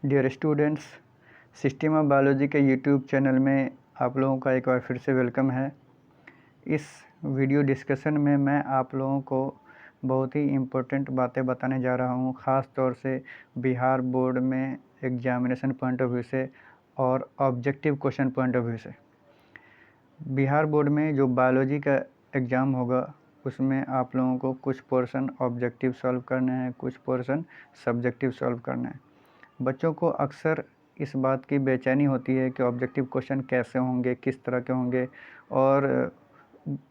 Dear students, system of biology के YouTube channel में आप लोगों का एक बार फिर से वेलकम है। इस वीडियो डिस्कशन में मैं आप लोगों को बहुत ही इम्पोर्टेंट बातें बताने जा रहा हूँ, ख़ास तौर से बिहार बोर्ड में एग्जामिनेशन पॉइंट ऑफ व्यू से और objective question point of view से। बिहार बोर्ड में जो बायोलॉजी का एग्ज़ाम होगा उसमें आप लोगों को कुछ पोर्शन ऑब्जेक्टिव सॉल्व करने हैं, कुछ पोर्शन सब्जेक्टिव सॉल्व करना है। बच्चों को अक्सर इस बात की बेचैनी होती है कि ऑब्जेक्टिव क्वेश्चन कैसे होंगे, किस तरह के होंगे, और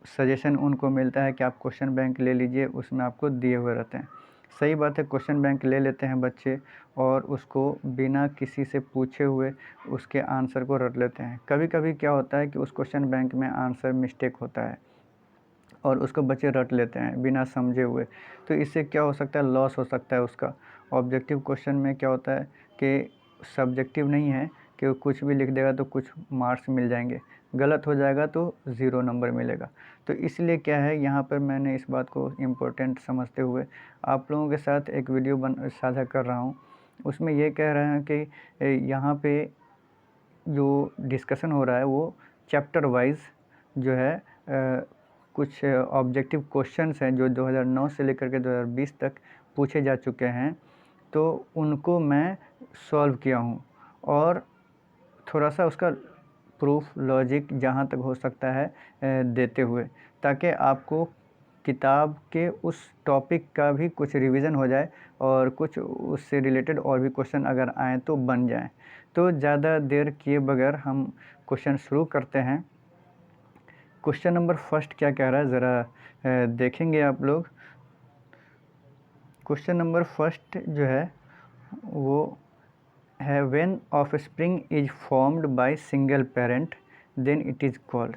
सजेशन उनको मिलता है कि आप क्वेश्चन बैंक ले लीजिए, उसमें आपको दिए हुए रहते हैं। सही बात है, क्वेश्चन बैंक ले लेते हैं बच्चे और उसको बिना किसी से पूछे हुए उसके आंसर को रट लेते हैं। कभी कभी क्या होता है कि उस क्वेश्चन बैंक में आंसर मिस्टेक होता है और उसको बच्चे रट लेते हैं बिना समझे हुए। तो इससे क्या हो सकता है, लॉस हो सकता है उसका। ऑब्जेक्टिव क्वेश्चन में क्या होता है कि सब्जेक्टिव नहीं है कि वो कुछ भी लिख देगा तो कुछ मार्क्स मिल जाएंगे, गलत हो जाएगा तो 0 नंबर मिलेगा। तो इसलिए क्या है, यहाँ पर मैंने इस बात को इम्पोर्टेंट समझते हुए आप लोगों के साथ एक वीडियो साझा कर रहा हूँ। उसमें ये कह रहे हैं कि यहाँ पे जो डिस्कशन हो रहा है वो चैप्टर वाइज जो है कुछ ऑब्जेक्टिव क्वेश्चंस हैं जो 2009 से लेकर के 2020 तक पूछे जा चुके हैं, तो उनको मैं सॉल्व किया हूँ और थोड़ा सा उसका प्रूफ लॉजिक जहाँ तक हो सकता है देते हुए, ताकि आपको किताब के उस टॉपिक का भी कुछ रिवीजन हो जाए और कुछ उससे रिलेटेड और भी क्वेश्चन अगर आएँ तो बन जाएँ। तो ज़्यादा देर किए बगैर हम क्वेश्चन शुरू करते हैं। क्वेश्चन नंबर फर्स्ट क्या कह रहा है ज़रा देखेंगे आप लोग। क्वेश्चन नंबर फर्स्ट जो है वो है when offspring is formed by single parent then it is called.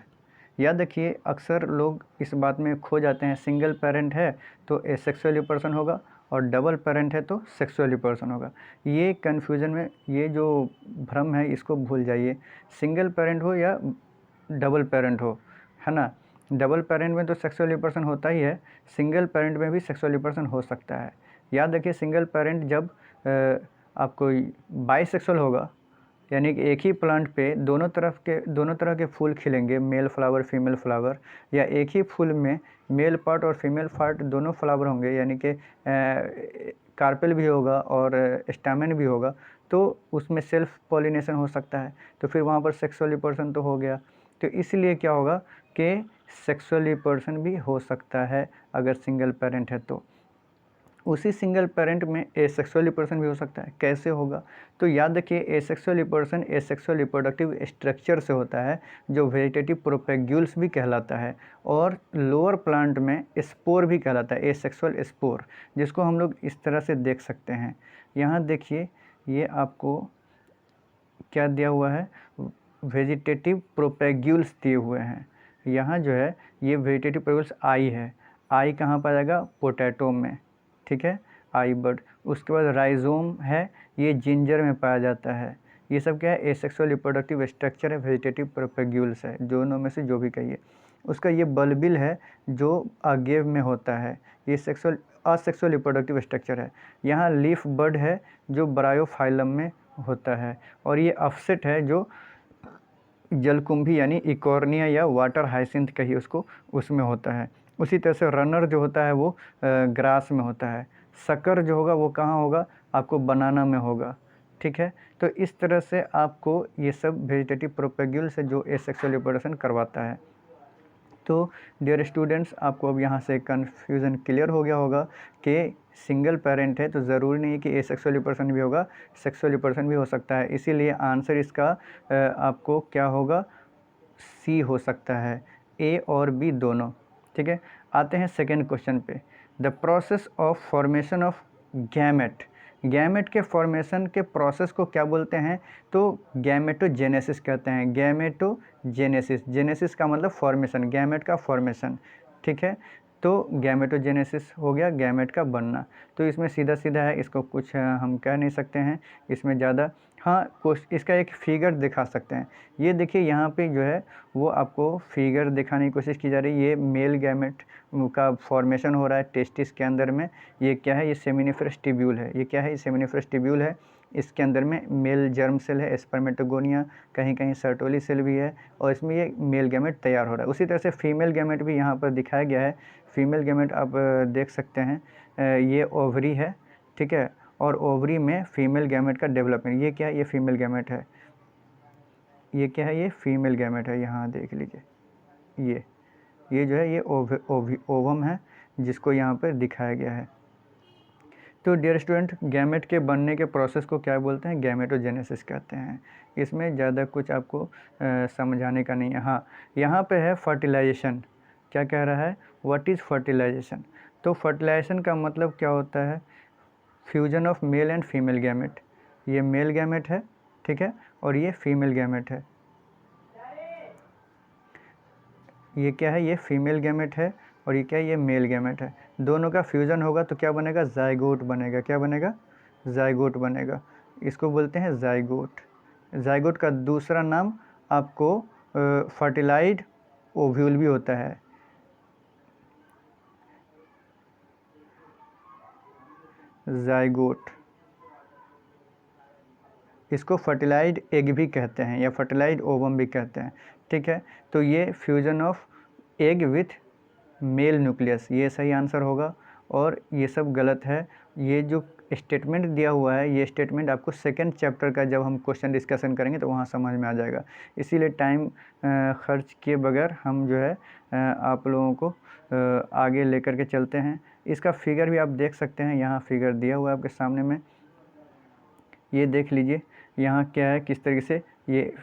याद रखिए, अक्सर लोग इस बात में खो जाते हैं, सिंगल पेरेंट है तो एसेक्सुअली पर्सन होगा और डबल पेरेंट है तो सेक्सुअली पर्सन होगा। ये कन्फ्यूज़न में, ये जो भ्रम है इसको भूल जाइए। सिंगल पेरेंट हो या डबल पेरेंट हो, है ना, डबल पेरेंट में तो सेक्सुअली पर्सन होता ही है, सिंगल पेरेंट में भी सेक्सुअली पर्सन हो सकता है। याद रखिए, सिंगल पेरेंट जब आपको बाइसेक्सुअल होगा, यानी कि एक ही प्लांट पे दोनों तरह के फूल खिलेंगे, मेल फ्लावर फीमेल फ्लावर, या एक ही फूल में मेल पार्ट और फीमेल पार्ट दोनों फ्लावर होंगे, यानी कि कार्पेल भी होगा और स्टैमेन भी होगा, तो उसमें सेल्फ पॉलिनेशन हो सकता है, तो फिर वहाँ पर सेक्सुअली पर्सन तो हो गया। तो इसलिए क्या होगा कि सेक्सुअली पर्सन भी हो सकता है अगर सिंगल पेरेंट है तो। उसी सिंगल पेरेंट में एसेक्सुअली पर्सन भी हो सकता है। कैसे होगा, तो याद रखिए, asexually person asexual reproductive structure से होता है जो वेजिटेटिव प्रोपेग्यूल्स भी कहलाता है, और लोअर प्लांट में स्पोर भी कहलाता है, एसेक्सुअल स्पोर, जिसको हम लोग इस तरह से देख सकते हैं। यहाँ देखिए, ये आपको क्या दिया हुआ है, वेजिटेटिव प्रोपेग्यूल्स दिए हुए हैं। यहाँ जो है ये वेजिटेटिव प्रोपेग्यूल्स आई है, आई कहाँ पाया जाएगा, पोटैटो में, ठीक है, आई बर्ड। उसके बाद राइजोम है, ये जिंजर में पाया जाता है। ये सब क्या है, एसेक्सुअल रिप्रोडक्टिव स्ट्रक्चर है, वेजिटेटिव प्रोपेग्यूल्स है, दोनों में से जो भी कहिए। उसका ये बल्बिल है जो अगेव में होता है, ये असेक्सुअल रिप्रोडक्टिव स्ट्रक्चर है। यहाँ लीफ बड है जो ब्रायोफाइलम में होता है, और ये अफसेट है जो जलकुंभी यानी इकॉर्निया या वाटर हाइसिंथ कहिए उसको, उसमें होता है। उसी तरह से रनर जो होता है वो ग्रास में होता है। शक्कर जो होगा वो कहाँ होगा, आपको बनाना में होगा, ठीक है। तो इस तरह से आपको ये सब वेजिटेटिव प्रोपेग्यूल से जो एसेक्सुअल रिप्रोडक्शन करवाता है। तो डियर स्टूडेंट्स, आपको अब यहाँ से कन्फ्यूज़न क्लियर हो गया होगा कि सिंगल पेरेंट है तो ज़रूरी नहीं कि एसेक्सुअली पर्सन भी होगा, सेक्सुअली पर्सन भी हो सकता है। इसीलिए आंसर इसका आपको क्या होगा, सी हो सकता है, ए और बी दोनों, ठीक है। आते हैं सेकेंड क्वेश्चन पे। The process of formation of gamete, gamete के फॉर्मेशन के प्रोसेस को क्या बोलते हैं, तो गैमेटोजेनेसिस कहते हैं। गैमेटोजेनेसिस, जेनेसिस का मतलब फॉर्मेशन, गैमेट का फॉर्मेशन, ठीक है। तो गैमेटोजेनेसिस हो गया गैमेट का बनना। तो इसमें सीधा सीधा है, इसको कुछ हम कह नहीं सकते हैं इसमें ज़्यादा। हाँ, इसका एक फिगर दिखा सकते हैं। ये देखिए, यहाँ पे जो है वो आपको फिगर दिखाने की कोशिश की जा रही है। ये मेल गैमेट का फॉर्मेशन हो रहा है टेस्टिस के अंदर में। ये क्या है, ये सेमिनिफरस ट्यूब्यूल है। ये क्या है, ये सेमिनिफरस ट्यूब्यूल है। इसके अंदर में मेल जर्म सेल है, स्पर्मेटोगोनिया, कहीं कहीं सर्टोली सेल भी है, और इसमें ये मेल गैमेट तैयार हो रहा है। उसी तरह से फीमेल गैमेट भी यहाँ पर दिखाया गया है। फीमेल गैमेट आप देख सकते हैं, ये ओवरी है, ठीक है, और ओवरी में फीमेल गैमेट का डेवलपमेंट। ये क्या है? ये फीमेल गैमेट है। ये क्या है? ये फीमेल गैमेट है। यहाँ देख लीजिए, ये जो है ये ओवम है, जिसको यहाँ पर दिखाया गया है। तो डियर स्टूडेंट, गैमेट के बनने के प्रोसेस को क्या बोलते हैं? गैमेटोजेनेसिस कहते हैं। इसमें ज़्यादा कुछ आपको समझाने का नहीं है। हाँ, यहाँ पे है फर्टिलाइजेशन। क्या कह रहा है? What is fertilization? तो फर्टिलाइजेशन का मतलब क्या होता है? Fusion of male and female gamete. ये मेल गैमेट है, ठीक है, और ये फीमेल गैमेट है। ये क्या है? ये फीमेल गैमेट है, और ये क्या है? ये मेल गैमेट है। दोनों का फ्यूज़न होगा तो क्या बनेगा? जाइगोट बनेगा। क्या बनेगा? जाइगोट बनेगा। इसको बोलते हैं जाइगोट। जाइगोट का दूसरा नाम आपको फर्टिलाइज्ड ओव्यूल भी होता है। जाइगोट, इसको फर्टिलाइज्ड एग भी कहते हैं या फर्टिलाइज्ड ओवम भी कहते हैं, ठीक है। तो ये fusion of egg with mail nucleus, ये सही आंसर होगा, और ये सब गलत है। ये जो स्टेटमेंट दिया हुआ है, ये स्टेटमेंट आपको सेकंड चैप्टर का जब हम क्वेश्चन डिस्कशन करेंगे तो वहाँ समझ में आ जाएगा। इसीलिए टाइम खर्च किए बगैर हम जो है आप लोगों को आगे लेकर के चलते हैं। इसका फिगर भी आप देख सकते हैं, यहाँ फिगर दिया हुआ है आपके सामने में, ये देख लीजिए। यहाँ क्या है, किस तरीके से ये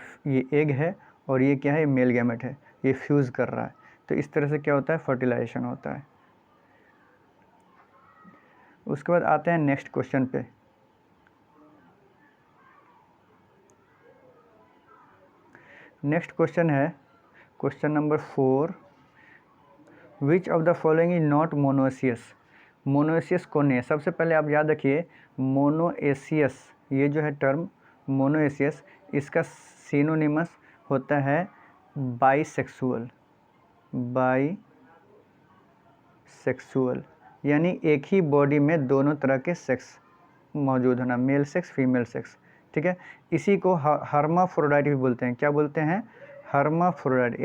एग है, और ये क्या है? मेल गैमेट है, ये फ्यूज़ कर रहा है। तो इस तरह से क्या होता है? फर्टिलाइजेशन होता है। उसके बाद आते हैं नेक्स्ट क्वेश्चन पे। नेक्स्ट क्वेश्चन है question number 4, which of the following is not monoecious? Monoecious कौन है? सबसे पहले आप याद रखिए, मोनोएसियस, ये जो है टर्म मोनोएसियस, इसका सिनोनिमस होता है बाईसेक्सुअल। बाईसेक्सुअल यानी एक ही बॉडी में दोनों तरह के सेक्स मौजूद होना, मेल सेक्स, फीमेल सेक्स, ठीक है। इसी को हर्माफ्रोडाइट भी बोलते हैं। क्या बोलते हैं? हर्माफ्रोडाइट,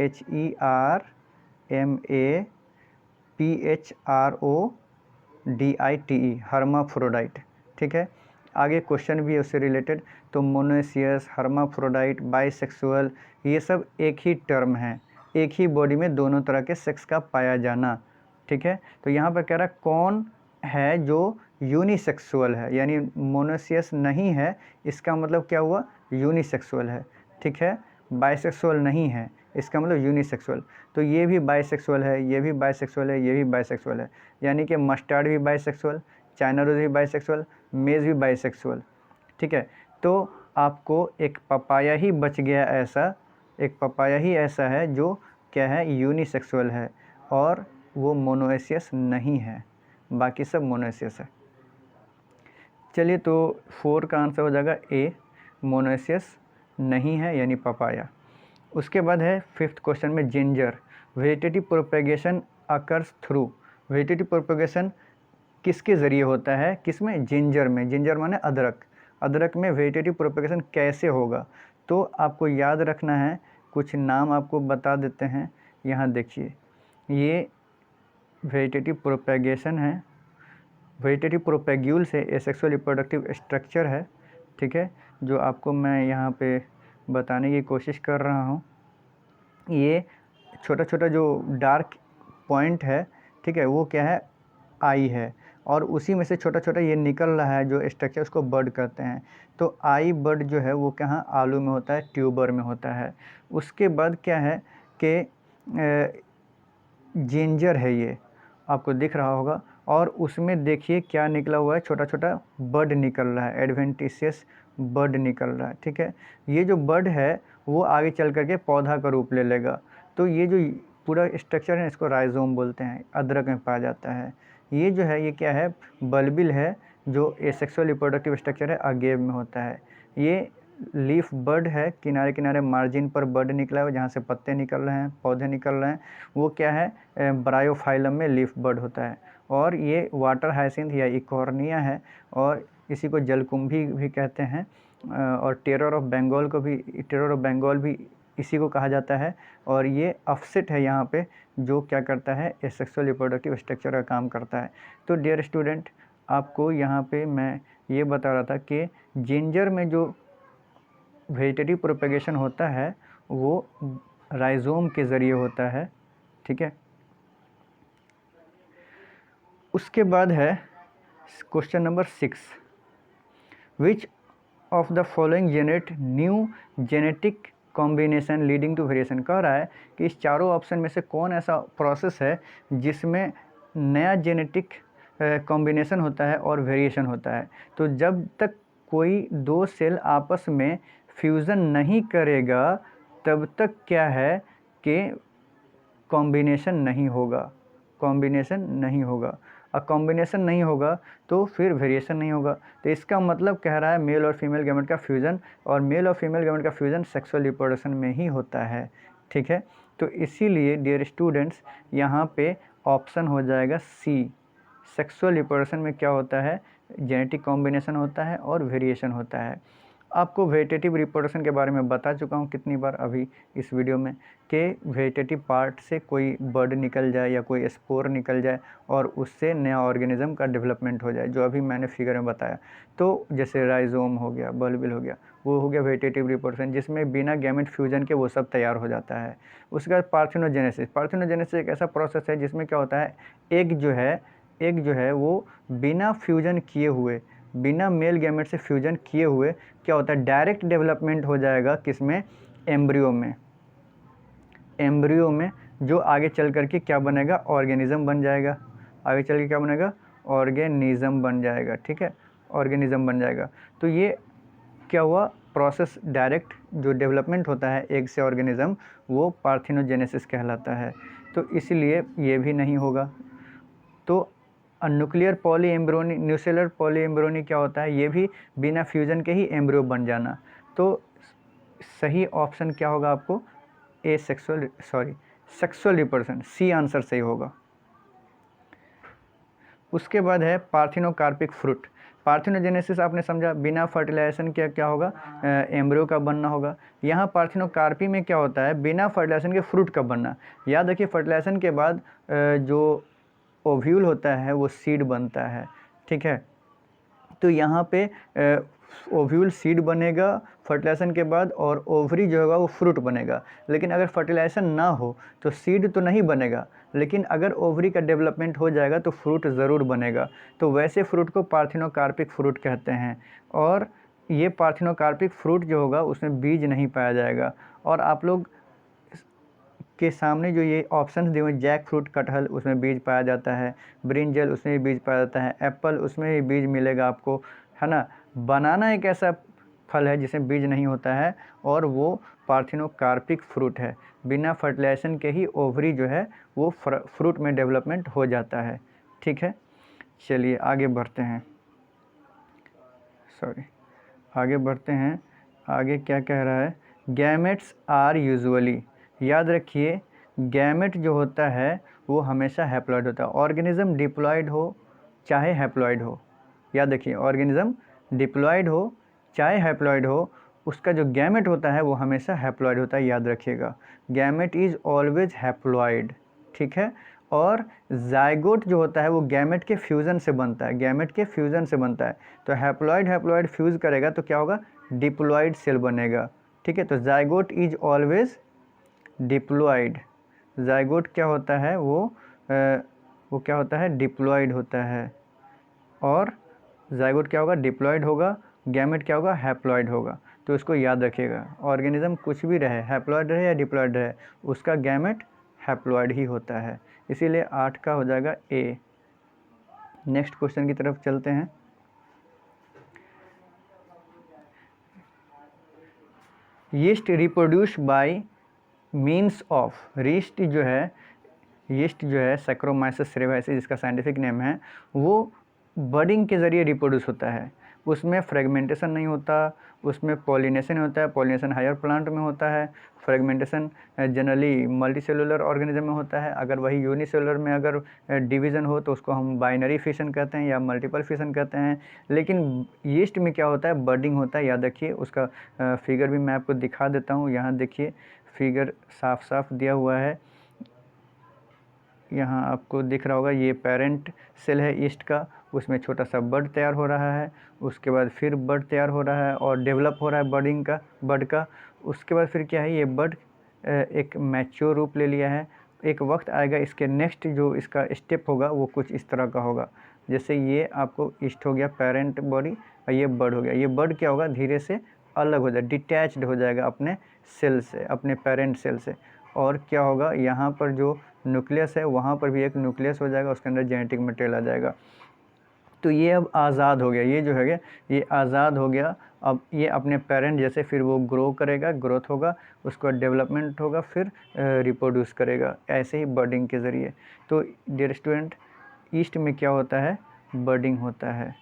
HERMAPHRODITE, हर्माफ्रोडाइट, ठीक है। आगे क्वेश्चन भी है उससे रिलेटेड। तो मोनोएसियस, हर्माफ्रोडाइट, बाइसेक्सुअल, ये सब एक ही टर्म है, एक ही बॉडी में दोनों तरह के सेक्स का पाया जाना, ठीक है। तो यहाँ पर कह रहा है कौन है जो यूनिसेक्सुअल है, यानी मोनोएसियस नहीं है, इसका मतलब क्या हुआ? यूनिसेक्सुअल है, ठीक है। बाइसेक्सुअल नहीं है, इसका मतलब यूनिसेक्सुअल। तो ये भी बाइसेक्सुअल है, ये भी बाइसेक्सुअल है, ये भी बाइसेक्सुअल है, यानी कि मस्टर्ड भी बाइसेक्सुअल, चाइना रोज भी बाइसेक्सुअल, मेज भी बाइसेक्सुअल, ठीक है। तो आपको एक पपाया ही बच गया ऐसा, एक पपाया ही ऐसा है जो क्या है? यूनिसेक्सुअल है, और वो मोनोएसियस नहीं है, बाकी सब मोनोएसियस है। चलिए, तो 4 का आंसर हो जाएगा ए, मोनोएसियस नहीं है यानी पपाया। उसके बाद है 5th क्वेश्चन में ginger, vegetative propagation occurs through. Vegetative propagation किसके ज़रिए होता है? किसमें? जिंजर में। जिंजर माने अदरक। अदरक में वेजिटेटिव प्रोपेगेशन कैसे होगा? तो आपको याद रखना है, कुछ नाम आपको बता देते हैं। यहाँ देखिए, ये वेजिटेटिव प्रोपेगेशन है। वेजिटेटिव प्रोपेग्यूल से एसेक्सुअल रिप्रोडक्टिव स्ट्रक्चर है, ठीक है, जो आपको मैं यहाँ पे बताने की कोशिश कर रहा हूँ। ये छोटा छोटा जो डार्क पॉइंट है, ठीक है, वो क्या है? आई है, और उसी में से छोटा छोटा ये निकल रहा है जो स्ट्रक्चर, उसको बड कहते हैं। तो आई बड जो है वो कहाँ? आलू में होता है, ट्यूबर में होता है। उसके बाद क्या है कि जिंजर है, ये आपको दिख रहा होगा, और उसमें देखिए क्या निकला हुआ है? छोटा छोटा बड निकल रहा है, एडवेंटिशियस बड निकल रहा है, ठीक है। ये जो बड है वो आगे चल करके पौधा का रूप ले लेगा। तो ये जो पूरा स्ट्रक्चर है, इसको राइजोम बोलते हैं, अदरक में पाया जाता है। ये जो है, ये क्या है? बल्बिल है, जो एसेक्सुअल रिप्रोडक्टिव स्ट्रक्चर है, अगेव में होता है। ये लीफ बड है, किनारे किनारे मार्जिन पर बड निकला है, जहाँ से पत्ते निकल रहे हैं, पौधे निकल रहे हैं, वो क्या है? ब्रायोफाइलम में लीफ बड होता है। और ये वाटर हाइसिंथ या इकॉर्निया है, और इसी को जलकुंभी भी कहते हैं, और टेरर ऑफ बंगाल भी इसी को कहा जाता है। और ये ऑफसेट है यहाँ पे, जो क्या करता है, ए सेक्सुअल रिप्रोडक्टिव स्ट्रक्चर का काम करता है। तो डियर स्टूडेंट, आपको यहाँ पे मैं ये बता रहा था कि जिंजर में जो वेजिटेटिव प्रोपेगेशन होता है वो राइजोम के ज़रिए होता है, ठीक है। उसके बाद है question number 6, which of the following generate new genetic combination leading to variation. कह रहा है कि इस चारों ऑप्शन में से कौन ऐसा प्रोसेस है जिसमें नया जेनेटिक कॉम्बिनेशन होता है और वेरिएशन होता है। तो जब तक कोई दो सेल आपस में फ्यूज़न नहीं करेगा तब तक क्या है कि कॉम्बिनेशन नहीं होगा, और कॉम्बिनेशन नहीं होगा तो फिर वेरिएशन नहीं होगा। तो इसका मतलब कह रहा है मेल और फीमेल गैमेट का फ्यूज़न, और मेल और फीमेल गैमेट का फ्यूज़न सेक्सुअल रिप्रोडक्शन में ही होता है, ठीक है। तो इसीलिए डियर स्टूडेंट्स यहाँ पे ऑप्शन हो जाएगा सी। सेक्सुअल रिप्रोडक्शन में क्या होता है, जेनेटिक कॉम्बिनेशन होता है और वेरिएशन होता है। आपको वेजिटेटिव रिप्रोडक्शन के बारे में बता चुका हूँ कितनी बार अभी इस वीडियो में, कि वेजिटेटिव पार्ट से कोई बर्ड निकल जाए या कोई स्पोर निकल जाए और उससे नया ऑर्गेनिज्म का डेवलपमेंट हो जाए, जो अभी मैंने फिगर में बताया। तो जैसे राइजोम हो गया, बल्बिल हो गया, वो हो गया वेजिटेटिव रिप्रोडक्शन, जिसमें बिना गैमेट फ्यूजन के वो सब तैयार हो जाता है। उसके बाद पार्थेनोजेनेसिस एक ऐसा प्रोसेस है जिसमें क्या होता है, एग जो है वो बिना फ्यूजन किए हुए, बिना मेल गैमेट से फ्यूजन किए हुए क्या होता है, डायरेक्ट डेवलपमेंट हो जाएगा किसमें, एम्ब्रियो में, जो आगे चल करके क्या बनेगा, ऑर्गेनिज्म बन जाएगा। आगे चल के क्या बनेगा, ऑर्गेनिज्म बन जाएगा, ठीक है, ऑर्गेनिज्म बन जाएगा। तो ये क्या हुआ, प्रोसेस डायरेक्ट जो डेवलपमेंट होता है एग से ऑर्गेनिज्म, वो पार्थेनोजेनेसिस कहलाता है। तो इसलिए ये भी नहीं होगा। तो न्यूक्लियर पॉलीएम्ब्रियोनी, न्यूसेलर पॉलीएम्ब्रियोनी क्या होता है, ये भी बिना फ्यूजन के ही एम्ब्रियो बन जाना। तो सही ऑप्शन क्या होगा आपको, सेक्सुअल रिप्रोडक्शन, सी आंसर सही होगा। उसके बाद है पार्थिनोकार्पिक फ्रूट। पार्थिनोजेनेसिस आपने समझा, बिना फर्टिलाइजेशन के क्या होगा, एम्ब्रियो का बनना होगा। यहाँ पार्थिनोकार्पी में क्या होता है, बिना फर्टिलाइजेशन के फ्रूट का बनना। याद रखिए, फर्टिलाइजेशन के बाद जो ओव्यूल होता है वो सीड बनता है, ठीक है। तो यहाँ पे ओव्यूल सीड बनेगा फर्टिलाइजेशन के बाद, और ओवरी जो होगा वो फ्रूट बनेगा। लेकिन अगर फर्टिलाइजेशन ना हो तो सीड तो नहीं बनेगा, लेकिन अगर ओवरी का डेवलपमेंट हो जाएगा तो फ्रूट ज़रूर बनेगा। तो वैसे फ्रूट को पार्थिनोकार्पिक फ्रूट कहते हैं। और ये पार्थिनोकार्पिक फ्रूट जो होगा उसमें बीज नहीं पाया जाएगा। और आप लोग के सामने जो ये ऑप्शंस दिए हुए, जैक फ्रूट, कटहल, उसमें बीज पाया जाता है, ब्रिंजल उसमें भी बीज पाया जाता है, एप्पल उसमें भी बीज मिलेगा आपको, है ना। बनाना एक ऐसा फल है जिसमें बीज नहीं होता है, और वो पार्थिनोकार्पिक फ्रूट है। बिना फर्टिलाइजेशन के ही ओवरी जो है वो फ्रूट में डेवलपमेंट हो जाता है, ठीक है। चलिए आगे बढ़ते हैं, आगे क्या कह रहा है, गैमेट्स आर यूजुअली। याद रखिए, गैमेट जो होता है वो हमेशा हैप्लॉइड होता है। ऑर्गेनिज्म डिप्लॉयड हो चाहे हैप्लॉइड हो, याद रखिए, ऑर्गेनिज्म डिप्लॉयड हो चाहे हैप्लॉइड हो, उसका जो गैमेट होता है वो हमेशा हैप्लॉइड होता है, याद रखिएगा। गैमेट इज़ ऑलवेज हैप्लॉइड, ठीक है। और जाइगोट जो होता है वो गैमेट के फ्यूज़न से बनता है, तो हैप्लॉइड फ्यूज़ करेगा तो क्या होगा, डिप्लॉयड सेल बनेगा, ठीक है। तो zygote is always diploid. Zygote क्या होता है, वो क्या होता है, डिप्लॉयड होता है। और जाइगोट क्या होगा, डिप्लॉयड होगा, गैमेट क्या होगा, हैप्लॉइड होगा। तो इसको याद रखिएगा, ऑर्गेनिज्म कुछ भी रहे, हैप्लॉइड रहे या डिप्लॉयड रहे, उसका गैमेट हैप्लॉइड ही होता है। इसीलिए 8 का हो जाएगा ए। नेक्स्ट क्वेश्चन की तरफ चलते हैं। Yeast reproduce by means of, yeast जो है सैक्रोमाइसिस सेरेवाइसिस जिसका साइंटिफिक नेम है, वो बडिंग के ज़रिए रिप्रोड्यूस होता है। उसमें फ्रेगमेंटेशन नहीं होता, उसमें पॉलिनेशन होता है, पॉलिनेशन हायर प्लांट में होता है, फ्रेगमेंटेशन जनरली मल्टीसेलुलर ऑर्गेनिज्म में होता है। अगर वही यूनिसेलुलर में अगर डिवीज़न हो तो उसको हम बाइनरी फिशन कहते हैं या मल्टीपल फिशन कहते हैं। लेकिन यीस्ट में क्या होता है, बर्डिंग होता है। याद रखिए, उसका फिगर भी मैं आपको दिखा देता हूँ। यहाँ देखिए फिगर साफ साफ दिया हुआ है, यहाँ आपको दिख रहा होगा, ये पेरेंट सेल है ईस्ट का, उसमें छोटा सा बड तैयार हो रहा है, उसके बाद फिर बड तैयार हो रहा है और डेवलप हो रहा है बड का। उसके बाद फिर क्या है, ये बड एक मैच्योर रूप ले लिया है। एक वक्त आएगा इसके नेक्स्ट जो इसका स्टेप होगा वो कुछ इस तरह का होगा। जैसे ये आपको ईस्ट हो गया पेरेंट बॉडी और ये बड हो गया। ये बड क्या होगा, धीरे से अलग हो जाए, डिटैच्ड हो जाएगा अपने सेल से, अपने पेरेंट सेल से। और क्या होगा, यहाँ पर जो न्यूक्लियस है वहाँ पर भी एक न्यूक्लियस हो जाएगा, उसके अंदर जेनेटिक मटेरियल आ जाएगा। तो ये अब आज़ाद हो गया, ये जो है ये आज़ाद हो गया। अब ये अपने पेरेंट जैसे फिर वो ग्रो करेगा, ग्रोथ होगा, उसका डेवलपमेंट होगा, फिर रिप्रोड्यूस करेगा, ऐसे ही बर्डिंग के ज़रिए। तो डियर स्टूडेंट, ईस्ट में क्या होता है, बर्डिंग होता है।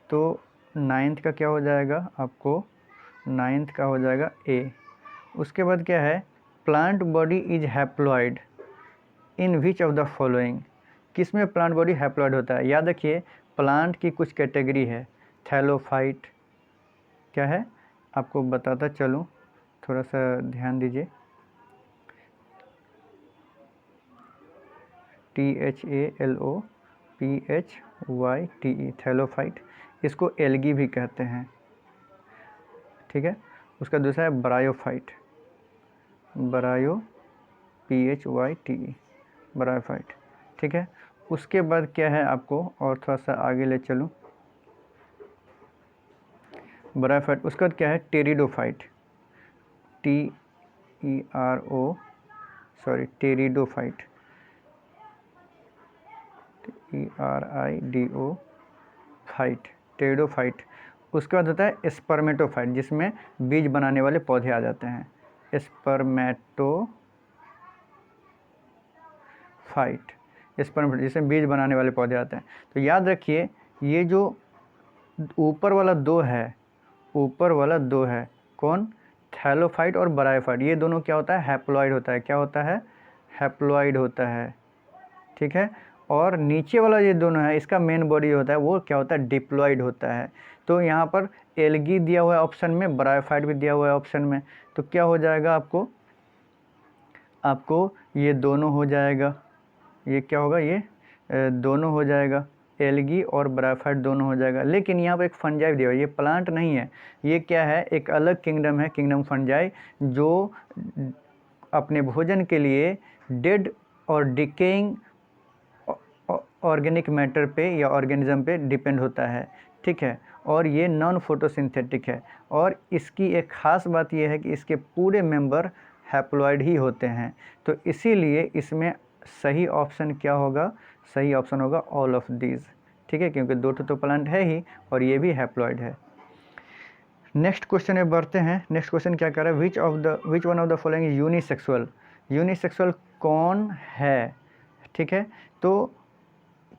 तो 9th का क्या हो जाएगा, आपको 9th का हो जाएगा ए। उसके बाद क्या है, plant body is haploid in which of the following. किस में प्लांट बॉडी हैप्लॉइड होता है। याद रखिए, प्लांट की कुछ कैटेगरी है, थैलोफाइट क्या है, आपको बताता चलूँ, थोड़ा सा ध्यान दीजिए। THALOPHYTE थैलोफाइट, इसको एल्गी भी कहते हैं, ठीक है। उसका दूसरा है ब्रायोफाइट, PHYTE ब्रायोफाइट, ठीक है। उसके बाद क्या है, आपको और थोड़ा सा आगे ले चलूँ, ब्रायोफाइट। उसका बाद क्या है, pteridophyte, pteridophyte, TERIDO fight, pteridophyte. उसके बाद होता है स्पर्मेटोफाइट, जिसमें बीज बनाने वाले पौधे आ जाते हैं, स्पर्मेटोफाइट, जिसमें बीज बनाने वाले पौधे आते हैं। तो याद रखिए, ये जो ऊपर वाला दो है, कौन, थैलोफाइट और ब्रायोफाइट, ये दोनों क्या होता है, हैप्लॉइड होता है। क्या होता है, हैप्लॉइड होता है, ठीक है। और नीचे वाला ये दोनों है, इसका मेन बॉडी होता है, वो क्या होता है, डिप्लॉइड होता है। तो यहाँ पर एल्गी दिया हुआ है ऑप्शन में, ब्रायोफाइट भी दिया हुआ है ऑप्शन में। तो क्या हो जाएगा, आपको ये दोनों हो जाएगा, ये क्या होगा, ये दोनों हो जाएगा, एल्गी और ब्रायोफाइट दोनों हो जाएगा। लेकिन यहाँ पर एक फंजाई दिया हुआ है, ये प्लांट नहीं है, ये क्या है, एक अलग किंगडम है, किंगडम फंजाई, जो अपने भोजन के लिए डेड और डिकेइंग ऑर्गेनिक मैटर पे या ऑर्गेनिज्म पे डिपेंड होता है, ठीक है। और ये नॉन फोटोसिंथेटिक है। और इसकी एक ख़ास बात ये है कि इसके पूरे मेंबर हैप्लॉइड ही होते हैं। तो इसीलिए इसमें सही ऑप्शन क्या होगा, सही ऑप्शन होगा ऑल ऑफ दीज, ठीक है, क्योंकि दो तो प्लांट है ही और ये भी हैप्लॉइड है। नेक्स्ट क्वेश्चन में बढ़ते हैं। नेक्स्ट क्वेश्चन क्या कर रहा है, which one of the following is unisexual. Unisexual कौन है, ठीक है। तो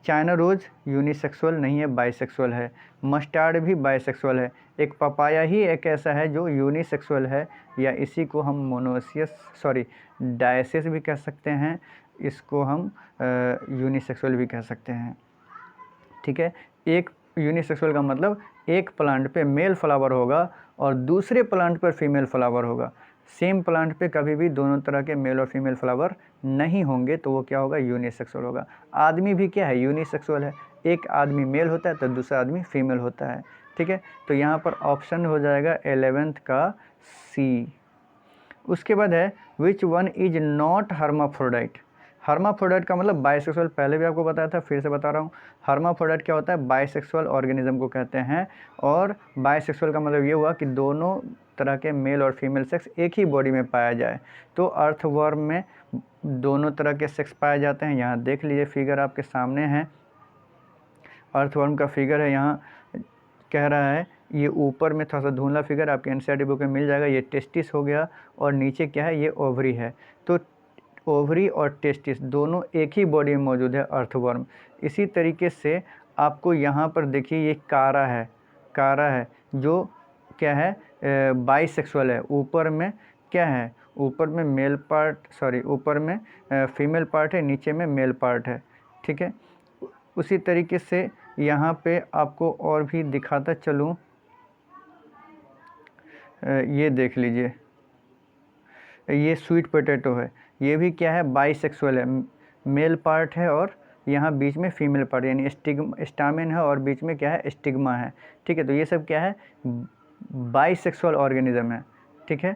चाइना रोज़ यूनिसेक्सुअल नहीं है, बाइसेक्सुअल है। मस्टर्ड भी बाइसेक्सुअल है। एक पपाया ही एक ऐसा है जो यूनिसेक्सुअल है, या इसी को हम डायसिस भी कह सकते हैं, इसको हम यूनिसेक्सुअल भी कह सकते हैं, ठीक है। एक यूनिसेक्सुअल का मतलब एक प्लांट पे मेल फ्लावर होगा और दूसरे प्लांट पर फीमेल फ्लावर होगा। सेम प्लांट पे कभी भी दोनों तरह के मेल और फीमेल फ्लावर नहीं होंगे, तो वो क्या होगा, यूनिसेक्सुअल होगा। आदमी भी क्या है, यूनिसेक्सुअल है, एक आदमी मेल होता है तो दूसरा आदमी फीमेल होता है, ठीक है। तो यहाँ पर ऑप्शन हो जाएगा 11th का सी। उसके बाद है which one is not hermaphrodite. Hermaphrodite का मतलब बाइसेक्सुअल, पहले भी आपको बताया था, फिर से बता रहा हूँ। हर्माफ्रोडाइट क्या होता है, बाइसेक्सुअल ऑर्गेनिज्म को कहते हैं। और बाइसेक्सुअल का मतलब ये हुआ कि दोनों तरह के मेल और फीमेल सेक्स एक ही बॉडी में पाया जाए। तो अर्थवर्म में दोनों तरह के सेक्स पाए जाते हैं। यहाँ देख लीजिए, फिगर आपके सामने है, अर्थवर्म का फिगर है। यहाँ कह रहा है, ये ऊपर में थोड़ा सा धुंधला फिगर आपके एनसीईआरटी बुक में मिल जाएगा। ये टेस्टिस हो गया और नीचे क्या है, ये ओवरी है। तो ओवरी और टेस्टिस दोनों एक ही बॉडी में मौजूद है, अर्थवर्म। इसी तरीके से आपको यहाँ पर देखिए ये कारा है जो क्या है बाइसेक्सुअल है। ऊपर में क्या है, ऊपर में मेल पार्ट, सॉरी ऊपर में फीमेल पार्ट है, नीचे में मेल पार्ट है, ठीक है। उसी तरीके से यहाँ पे आपको और भी दिखाता चलूँ, ये देख लीजिए, ये स्वीट पोटैटो है, ये भी क्या है बाइसेक्सुअल है, मेल पार्ट है और यहाँ बीच में फीमेल पार्ट, यानी स्टामेन है और बीच में क्या है स्टिग्मा है, ठीक है। तो ये सब क्या है बाइसेक्सुअल ऑर्गेनिज्म है, ठीक है।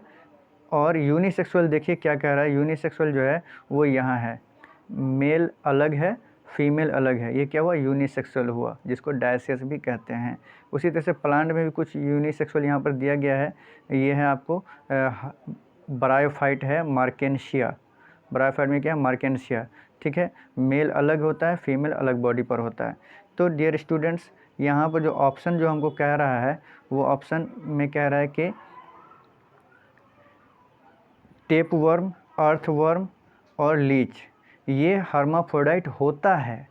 और यूनिसेक्सुअल देखिए क्या कह रहा है, यूनिसेक्सुअल जो है वो यहाँ है, मेल अलग है फीमेल अलग है, ये क्या हुआ यूनिसेक्सुअल हुआ, जिसको डायसियस भी कहते हैं। उसी तरह से प्लांट में भी कुछ यूनिसेक्सुअल यहाँ पर दिया गया है, ये है आपको ब्रायोफाइट है मार्केंशिया, ब्रायोफाइट में क्या है मार्केंशिया, ठीक है। मेल अलग होता है, फीमेल अलग बॉडी पर होता है। तो डियर स्टूडेंट्स, यहाँ पर जो ऑप्शन जो हमको कह रहा है वो ऑप्शन में कह रहा है कि टेपवर्म, अर्थवर्म और लीच ये हर्माफ्रोडाइट होता है।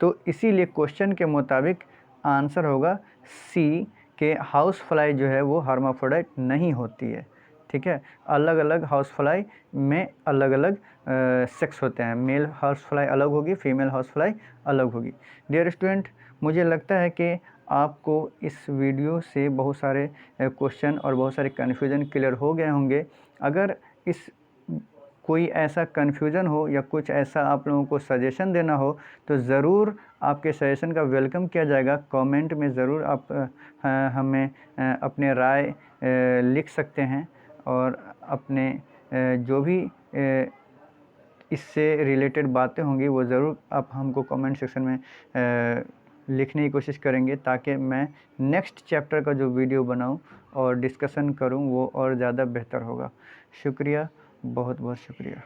तो इसीलिए क्वेश्चन के मुताबिक आंसर होगा सी के हाउस फ्लाई जो है वो हर्माफ्रोडाइट नहीं होती है, ठीक है। अलग अलग हाउस फ्लाई में अलग अलग सेक्स होते हैं, मेल हाउस फ्लाई अलग होगी, फीमेल हाउस फ्लाई अलग होगी। डियर स्टूडेंट, मुझे लगता है कि आपको इस वीडियो से बहुत सारे क्वेश्चन और बहुत सारे कन्फ्यूज़न क्लियर हो गए होंगे। अगर इस कोई ऐसा कन्फ्यूज़न हो या कुछ ऐसा आप लोगों को सजेशन देना हो तो ज़रूर आपके सजेशन का वेलकम किया जाएगा। कमेंट में ज़रूर आप हमें अपने राय लिख सकते हैं और अपने जो भी इससे रिलेटेड बातें होंगी वो ज़रूर आप हमको कमेंट सेक्शन में लिखने की कोशिश करेंगे, ताकि मैं नेक्स्ट चैप्टर का जो वीडियो बनाऊं और डिस्कशन करूं वो और ज़्यादा बेहतर होगा। शुक्रिया, बहुत बहुत शुक्रिया।